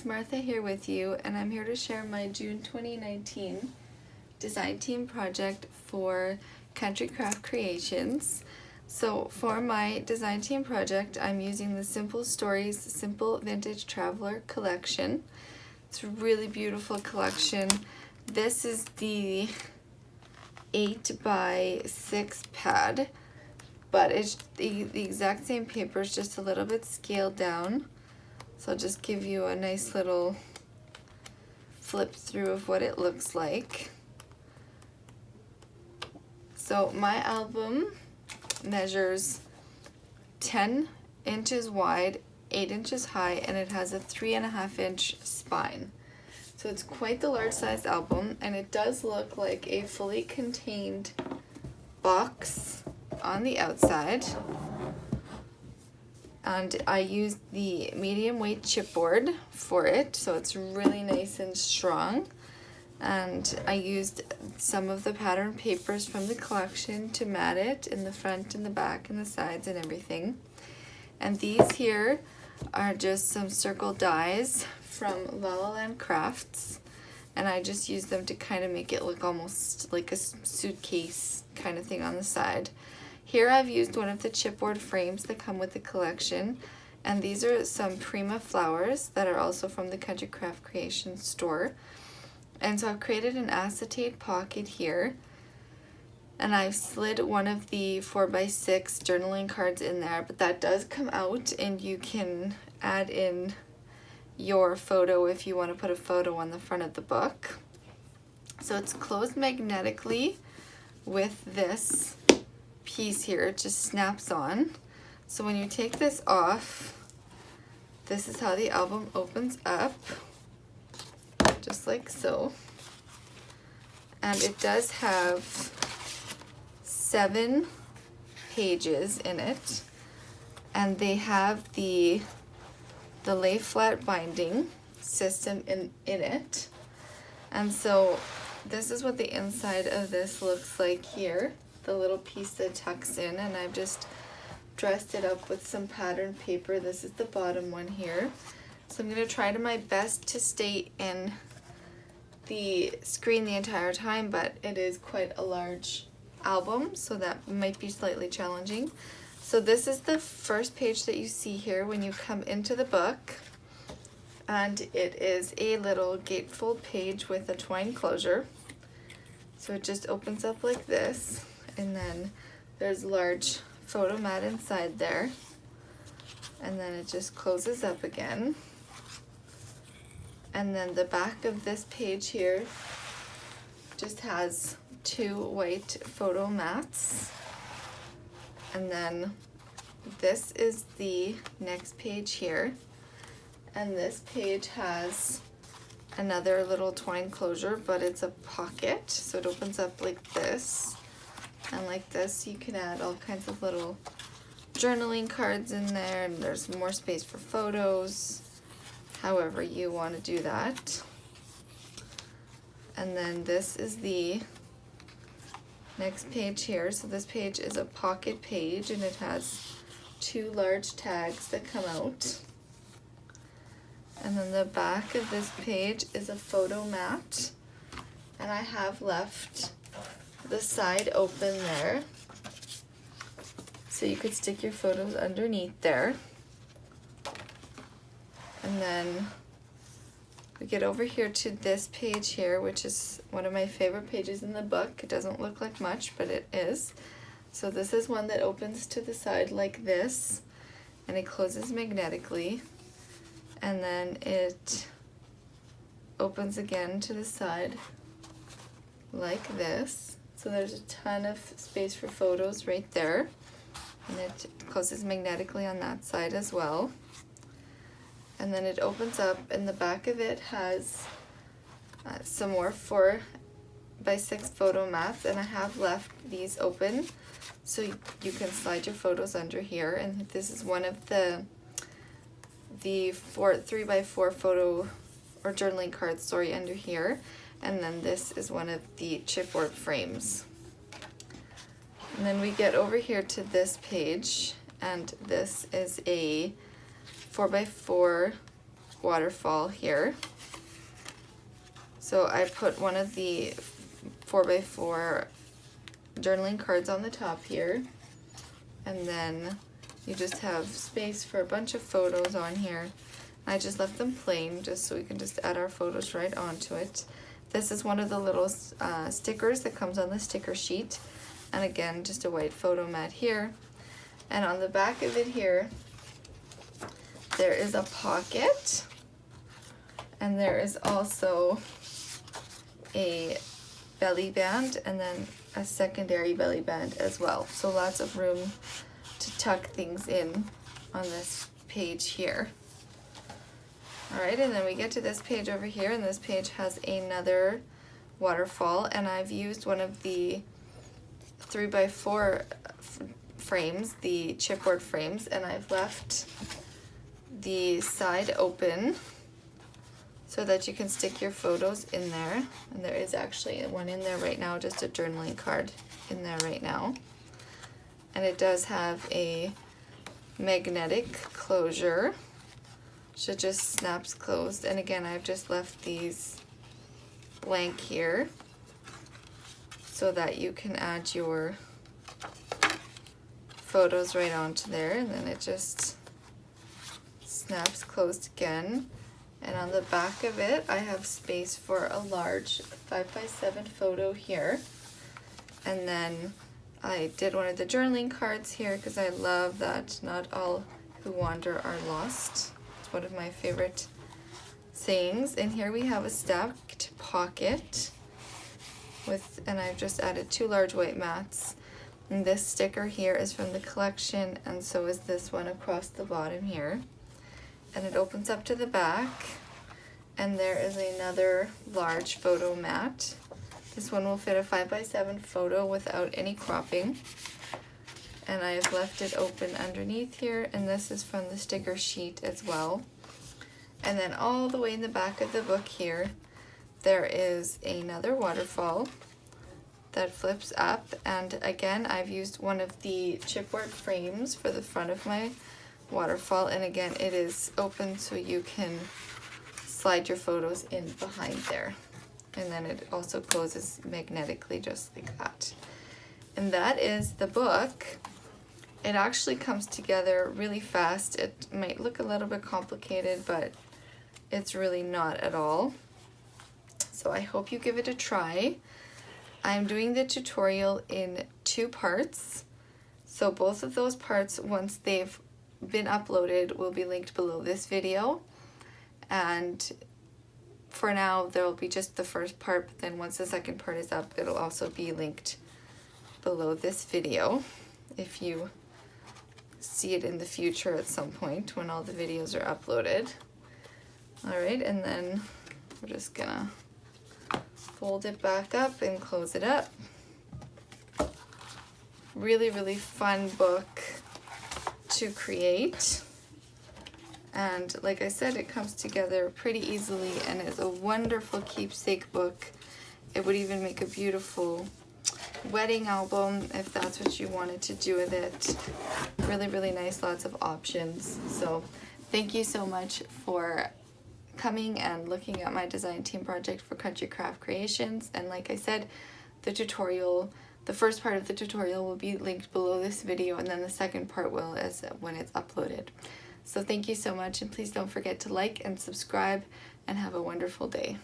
it's Martha here with you, and I'm here to share my June 2019 design team project for Country Craft Creations. So for my design team project, I'm using the Simple Stories Simple Vintage Traveler collection. It's a really beautiful collection. This is the 8x6 pad, but it's the exact same paper, it's just a little bit scaled down. So I'll just give you a nice little flip through of what it looks like. So my album measures 10 inches wide, 8 inches high, and it has a 3.5 inch spine. So it's quite the large size album, and it does look like a fully contained box on the outside. And I used the medium weight chipboard for it, so it's really nice and strong. And I used some of the pattern papers from the collection to mat it in the front and the back and the sides and everything. And these here are just some circle dies from La La Land Crafts, and I just used them to kind of make it look almost like a suitcase kind of thing on the side. Here I've used one of the chipboard frames that come with the collection, and these are some Prima flowers that are also from the Country Craft Creations store. And so I've created an acetate pocket here, and I've slid one of the 4x6 journaling cards in there, but that does come out, and you can add in your photo if you want to put a photo on the front of the book. So it's closed magnetically with this piece here. It just snaps on. So when you take this off, this is how the album opens up, just like so. And it does have 7 pages in it, and they have the lay flat binding system in it. And so this is what the inside of this looks like here, the little piece that tucks in, and I've just dressed it up with some pattern paper. This is the bottom one here. So I'm going to try to my best to stay in the screen the entire time, but it is quite a large album, so that might be slightly challenging. So this is the first page that you see here when you come into the book, and it is a little gatefold page with a twine closure. So it just opens up like this, and then there's large photo mat inside there, and then it just closes up again. And then the back of this page here just has 2 white photo mats. And then this is the next page here, and this page has another little twine closure, but it's a pocket, so it opens up like this and like this. You can add all kinds of little journaling cards in there, and there's more space for photos, however you want to do that. And then this is the next page here. So this page is a pocket page, and it has 2 large tags that come out. And then the back of this page is a photo mat, and I have left the side open there, so you could stick your photos underneath there. And then we get over here to this page here, which is one of my favorite pages in the book. It doesn't look like much, but it is. So this is one that opens to the side like this, and it closes magnetically, and then it opens again to the side like this. So there's a ton of space for photos right there, and it closes magnetically on that side as well. And then it opens up, and the back of it has some more 4x6 photo mats, and I have left these open so you can slide your photos under here. And this is one of the 3x4 photo or journaling cards, sorry, under here. And then this is one of the chipboard frames. And then we get over here to this page, and this is a 4x4 waterfall here. So I put one of the 4x4 journaling cards on the top here, and then you just have space for a bunch of photos on here. I just left them plain just so we can just add our photos right onto it. This is one of the little stickers that comes on the sticker sheet, and again just a white photo mat here. And on the back of it here there is a pocket, and there is also a belly band and then a secondary belly band as well. So lots of room to tuck things in on this page here. Alright, and then we get to this page over here, and this page has another waterfall, and I've used one of the 3x4 frames, the chipboard frames, and I've left the side open so that you can stick your photos in there. And there is actually one in there right now, just a journaling card in there right now. And it does have a magnetic closure, so it just snaps closed. And again, I've just left these blank here so that you can add your photos right onto there, and then it just snaps closed again. And on the back of it, I have space for a large 5x7 photo here. And then I did one of the journaling cards here because I love that not all who wander are lost. It's one of my favorite sayings. And here we have a stacked pocket and I've just added 2 large white mats. And this sticker here is from the collection, and so is this one across the bottom here. And it opens up to the back, and there is another large photo mat. This one will fit a 5x7 photo without any cropping, and I have left it open underneath here, and this is from the sticker sheet as well. And then all the way in the back of the book here there is another waterfall that flips up, and again I've used one of the chipboard frames for the front of my waterfall, and again it is open so you can slide your photos in behind there, and then it also closes magnetically just like that. And that is the book. It actually comes together really fast. It might look a little bit complicated, but it's really not at all. So I hope you give it a try. I'm doing the tutorial in 2 parts. So both of those parts, once they've been uploaded, will be linked below this video. And for now, there will be just the first part, but then once the second part is up, it'll also be linked below this video if you see it in the future at some point when all the videos are uploaded. Alright, and then we're just gonna fold it back up and close it up. Really, really fun book to create. And like I said, it comes together pretty easily and is a wonderful keepsake book. It would even make a beautiful wedding album if that's what you wanted to do with it. Really, really nice, lots of options. So thank you so much for coming and looking at my design team project for Country Craft Creations. And like I said, the tutorial, the first part of the tutorial will be linked below this video, and then the second part will as when it's uploaded. So thank you so much, and please don't forget to like and subscribe, and have a wonderful day.